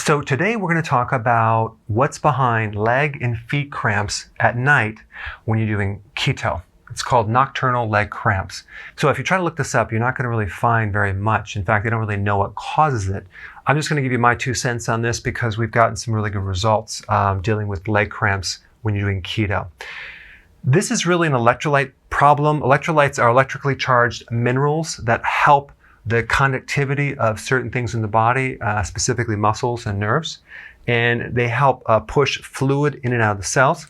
So today we're going to talk about what's behind leg and feet cramps at night when you're doing keto. It's called nocturnal leg cramps. So if you try to look this up, you're not going to really find very much. In fact, they don't really know what causes it. I'm just going to give you my 2 cents on this because we've gotten some really good results dealing with leg cramps when you're doing keto. This is really an electrolyte problem. Electrolytes are electrically charged minerals that help the conductivity of certain things in the body, specifically muscles and nerves, and they help push fluid in and out of the cells.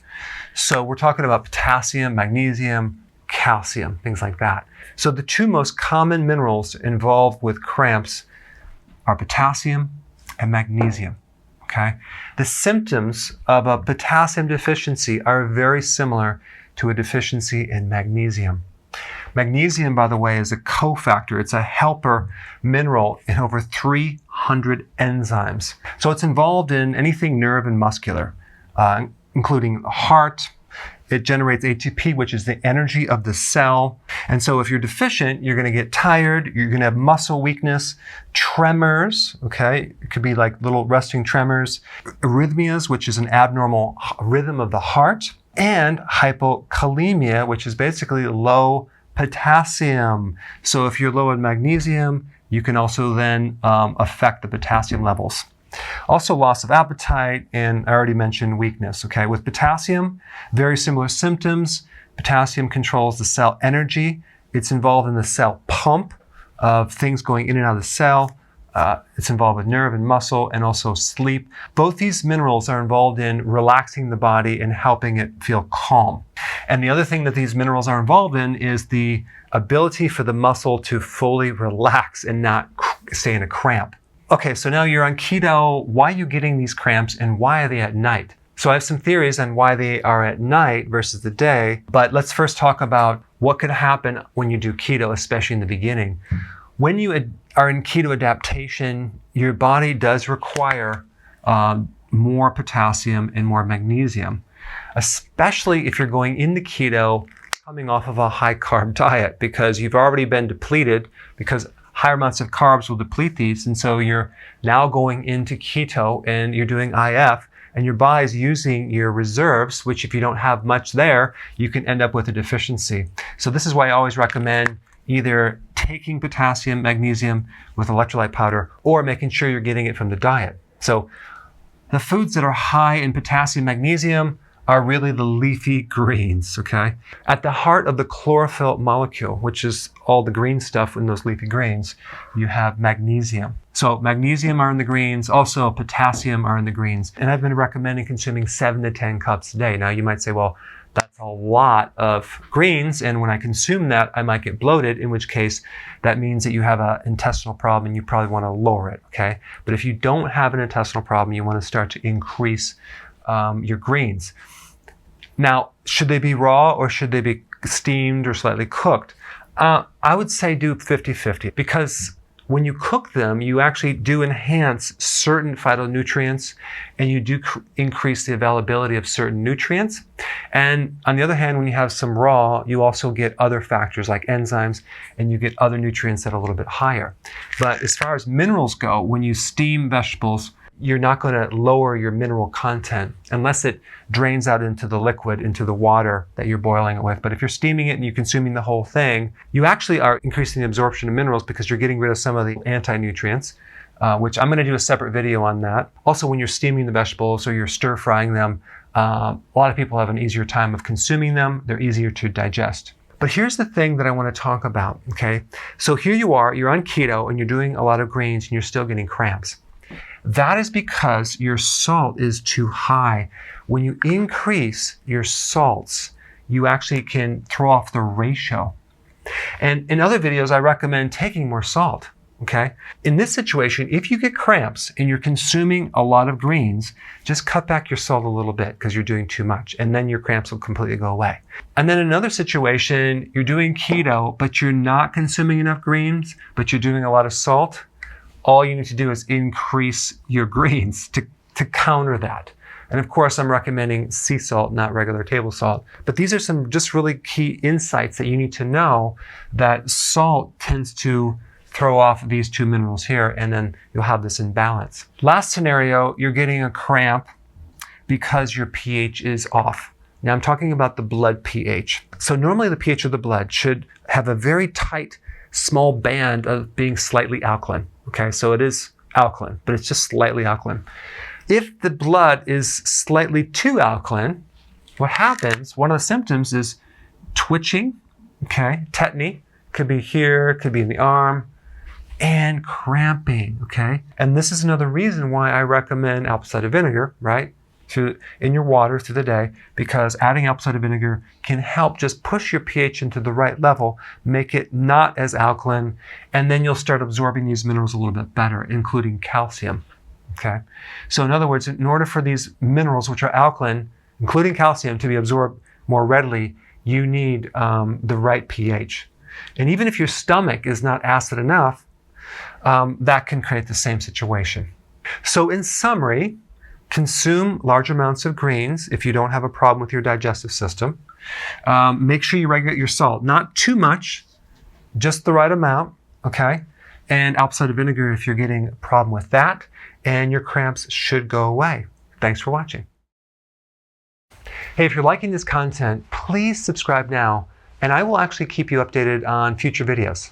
So we're talking about potassium, magnesium, calcium, things like that. So the 2 most common minerals involved with cramps are potassium and magnesium. Okay? The symptoms of a potassium deficiency are very similar to a deficiency in magnesium. Magnesium, by the way, is a cofactor. It's a helper mineral in over 300 enzymes. So it's involved in anything nerve and muscular, including the heart. It generates ATP, which is the energy of the cell. And so if you're deficient, you're going to get tired. You're going to have muscle weakness, tremors, okay? It could be like little resting tremors, arrhythmias, which is an abnormal rhythm of the heart, and hypokalemia, which is basically low potassium. So if you're low in magnesium, you can also then affect the potassium levels. Also loss of appetite, and I already mentioned weakness. Okay, with potassium, very similar symptoms. Potassium controls the cell energy. It's involved in the cell pump of things going in and out of the cell. It's involved with nerve and muscle and also sleep. Both these minerals are involved in relaxing the body and helping it feel calm. And the other thing that these minerals are involved in is the ability for the muscle to fully relax and not stay in a cramp. Okay, so now you're on keto. Why are you getting these cramps and why are they at night? So I have some theories on why they are at night versus the day, but let's first talk about what could happen when you do keto, especially in the beginning. When you are in keto adaptation, your body does require more potassium and more magnesium, especially if you're going into keto coming off of a high carb diet, because you've already been depleted, because higher amounts of carbs will deplete these. And so you're now going into keto and you're doing IF, and your body's using your reserves, which if you don't have much there, you can end up with a deficiency. So this is why I always recommend either taking potassium, magnesium with electrolyte powder, or making sure you're getting it from the diet. So the foods that are high in potassium, magnesium are really the leafy greens, okay? At the heart of the chlorophyll molecule, which is all the green stuff in those leafy greens, you have magnesium. So magnesium are in the greens, also potassium are in the greens. And I've been recommending consuming 7 to 10 cups a day. Now you might say, well, that's a lot of greens, and when I consume that, I might get bloated, in which case that means that you have an intestinal problem and you probably want to lower it, okay? But if you don't have an intestinal problem, you want to start to increase your greens. Now, should they be raw or should they be steamed or slightly cooked? I would say do 50-50, because when you cook them, you actually do enhance certain phytonutrients and you do increase the availability of certain nutrients. And on the other hand, when you have some raw, you also get other factors like enzymes and you get other nutrients that are a little bit higher. But as far as minerals go, when you steam vegetables, you're not going to lower your mineral content unless it drains out into the liquid, into the water that you're boiling it with. But if you're steaming it and you're consuming the whole thing, you actually are increasing the absorption of minerals because you're getting rid of some of the anti-nutrients, which I'm going to do a separate video on that. Also, when you're steaming the vegetables or you're stir frying them, a lot of people have an easier time of consuming them. They're easier to digest. But here's the thing that I want to talk about, okay? So here you are, you're on keto and you're doing a lot of greens and you're still getting cramps. That is because your salt is too high. When you increase your salts, you actually can throw off the ratio. And in other videos, I recommend taking more salt, okay? In this situation, if you get cramps and you're consuming a lot of greens, just cut back your salt a little bit because you're doing too much, and then your cramps will completely go away. And then another situation, you're doing keto, but you're not consuming enough greens, but you're doing a lot of salt. All you need to do is increase your greens to counter that. And of course, I'm recommending sea salt, not regular table salt. But these are some just really key insights that you need to know, that salt tends to throw off these two minerals here, and then you'll have this imbalance. Last scenario, you're getting a cramp because your pH is off. Now I'm talking about the blood pH. So normally the pH of the blood should have a very tight, small band of being slightly alkaline. Okay, so it is alkaline, but it's just slightly alkaline. If the blood is slightly too alkaline, what happens, one of the symptoms is twitching, okay, tetany, could be here, could be in the arm, and cramping, okay? And this is another reason why I recommend apple cider vinegar, right? In your water through the day, because adding apple cider vinegar can help just push your pH into the right level, make it not as alkaline, and then you'll start absorbing these minerals a little bit better, including calcium, okay? So in other words, in order for these minerals, which are alkaline, including calcium, to be absorbed more readily, you need the right pH. And even if your stomach is not acid enough, that can create the same situation. So in summary, consume large amounts of greens if you don't have a problem with your digestive system. Make sure you regulate your salt. Not too much, just the right amount, okay? And apple cider vinegar if you're getting a problem with that, and your cramps should go away. Thanks for watching. Hey, if you're liking this content, please subscribe now, and I will actually keep you updated on future videos.